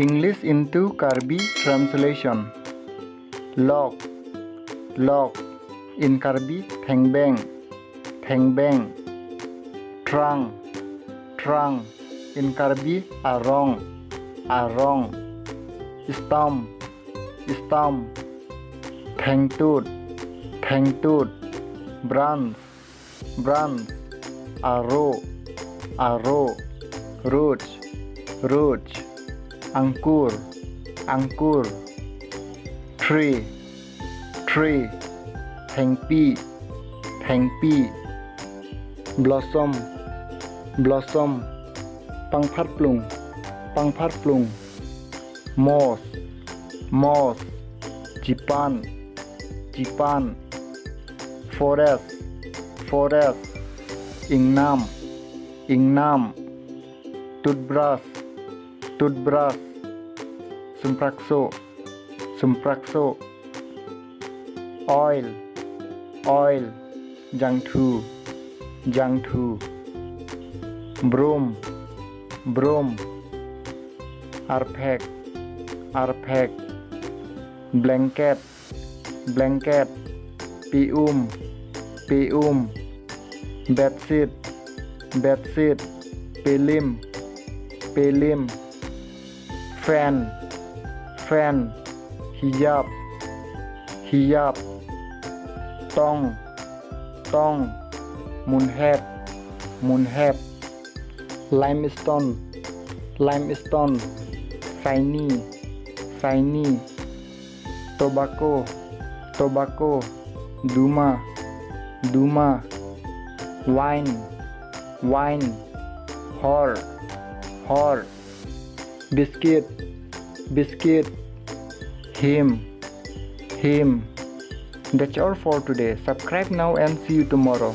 English into Karbi translation. Log, log. In Karbi, thengbeng, thengbeng. Trang, trang. In Karbi, arong, arong. Stom, stom. Thengtut, thengtut. Branch, branch. Arrow, arrow. Roach, roach. Angkur, angkur. Tree, tree. Thengpi, thengpi. Blossom, blossom. Pangphatplung, pangphatplung. Moss, moss. Jipan, jipan. Forest, forest. Ingnam, ingnam. Toothbrush, toothbrush. Sumprakso, sumprakso. Oil, oil. Jangthu, jangthu. Broom, broom. Arpek, arpek. Blanket, blanket. Pium, pium. Bedsheet, bedsheet. Pilim, pilim. Fan, fan. Hijab, hijab. Tong, tong. Moonhead, moonhead. Limestone, limestone. Shiny, shiny. Tobacco, tobacco. Duma, duma. Wine, wine. Whore, whore. Biscuit, biscuit. Him, him. That's all for today. Subscribe now and see you tomorrow.